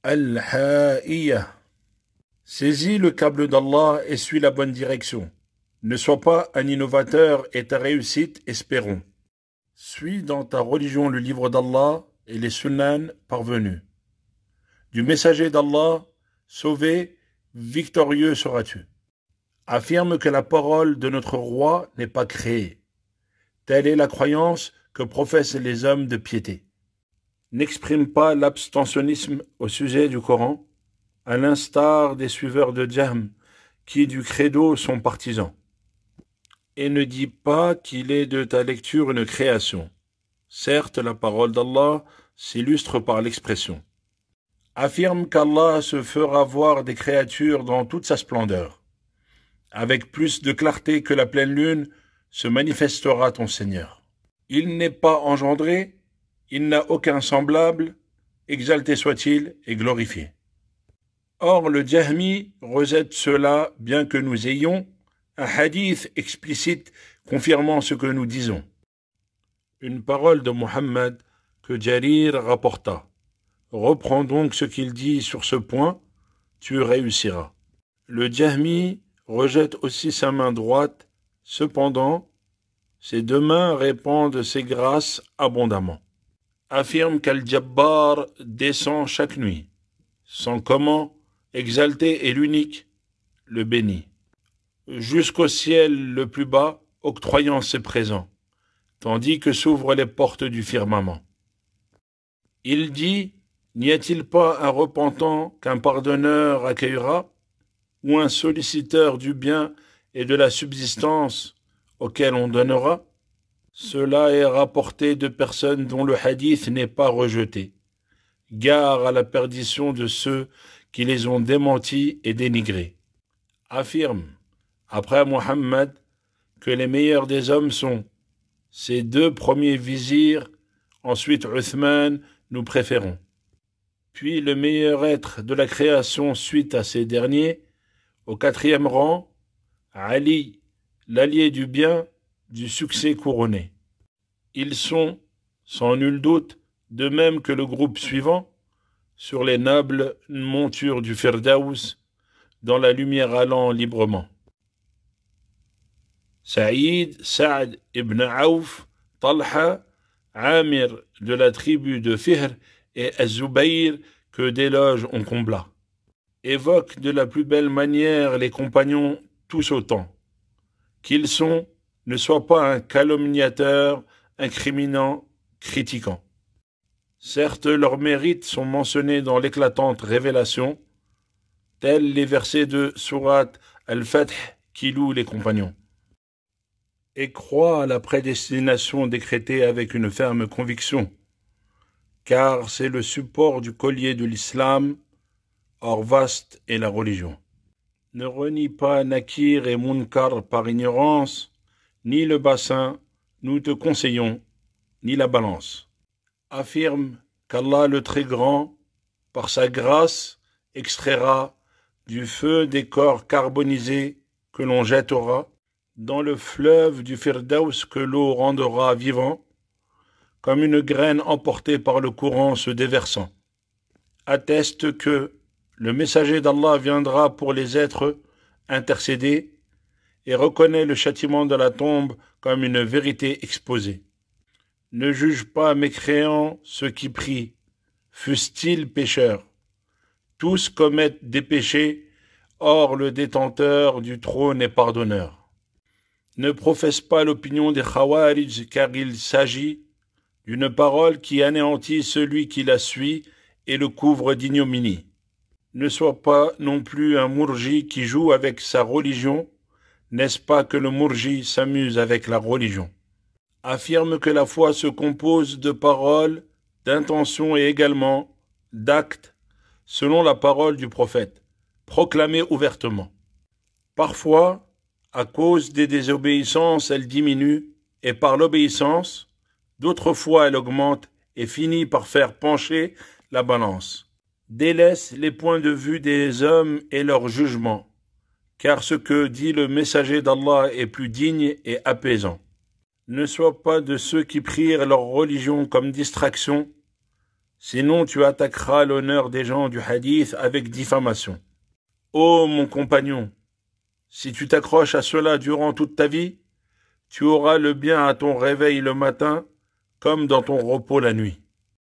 Al-Ha'iyah. Saisis le câble d'Allah et suis la bonne direction. Ne sois pas un innovateur et ta réussite espérons. Suis dans ta religion le livre d'Allah et les sunnan parvenus. Du messager d'Allah, sauvé, victorieux seras-tu. Affirme que la parole de notre roi n'est pas créée. Telle est la croyance que professent les hommes de piété. N'exprime pas l'abstentionnisme au sujet du Coran, à l'instar des suiveurs de Jahm, qui du credo sont partisans. Et ne dis pas qu'il est de ta lecture une création. Certes, la parole d'Allah s'illustre par l'expression. Affirme qu'Allah se fera voir des créatures dans toute sa splendeur. Avec plus de clarté que la pleine lune, se manifestera ton Seigneur. Il n'est pas engendré, il n'a aucun semblable, exalté soit-il et glorifié. Or, le Jahmi rejette cela bien que nous ayons un hadith explicite confirmant ce que nous disons. Une parole de Muhammad que Jarir rapporta. Reprends donc ce qu'il dit sur ce point, tu réussiras. Le Jahmi rejette aussi sa main droite, cependant, ses deux mains répandent ses grâces abondamment. Affirme qu'Al-Jabbar descend chaque nuit. Sans comment, exalté est l'unique, le béni. Jusqu'au ciel le plus bas, octroyant ses présents, tandis que s'ouvrent les portes du firmament. Il dit, n'y a-t-il pas un repentant qu'un pardonneur accueillera, ou un solliciteur du bien et de la subsistance auquel on donnera? Cela est rapporté de personnes dont le hadith n'est pas rejeté. Gare à la perdition de ceux qui les ont démentis et dénigrés. Affirme, après Muhammad, que les meilleurs des hommes sont ces deux premiers vizirs, ensuite Uthman, nous préférons. Puis le meilleur être de la création suite à ces derniers, au quatrième rang, Ali, l'allié du bien, du succès couronné. Ils sont, sans nul doute, de même que le groupe suivant, sur les nobles montures du Firdaus, dans la lumière allant librement. Saïd, Saad ibn Aouf, Talha, Amir de la tribu de Fihr et Az-Zubayr que d'éloges on combla. Évoque de la plus belle manière les compagnons tous autant. Qu'ils sont, ne soient pas un calomniateur, incriminant, critiquant. Certes, leurs mérites sont mentionnés dans l'éclatante révélation, tels les versets de Surat Al-Fath qui louent les compagnons. Et crois à la prédestination décrétée avec une ferme conviction, car c'est le support du collier de l'islam, or vaste est la religion. Ne renie pas Nakir et Munkar par ignorance, ni le bassin, nous te conseillons, ni la balance. Affirme qu'Allah le Très Grand, par sa grâce, extraira du feu des corps carbonisés que l'on jettera dans le fleuve du Firdaus que l'eau rendra vivant, comme une graine emportée par le courant se déversant. Atteste que le messager d'Allah viendra pour les êtres intercéder et reconnaît le châtiment de la tombe comme une vérité exposée. Ne juge pas mécréants ceux qui prient, fussent-ils pécheurs. Tous commettent des péchés, or le détenteur du trône est pardonneur. Ne professe pas l'opinion des Khawarij, car il s'agit d'une parole qui anéantit celui qui la suit et le couvre d'ignominie. Ne sois pas non plus un mourji qui joue avec sa religion, n'est-ce pas que le mourji s'amuse avec la religion? Affirme que la foi se compose de paroles, d'intentions et également d'actes, selon la parole du prophète, proclamée ouvertement. Parfois, à cause des désobéissances, elle diminue, et par l'obéissance, d'autres fois elle augmente et finit par faire pencher la balance. Délaisse les points de vue des hommes et leurs jugements, car ce que dit le messager d'Allah est plus digne et apaisant. Ne sois pas de ceux qui prirent leur religion comme distraction, Sinon tu attaqueras l'honneur des gens du hadith avec diffamation. Ô mon compagnon, si tu t'accroches à cela durant toute ta vie, tu auras le bien à ton réveil le matin comme dans ton repos la nuit.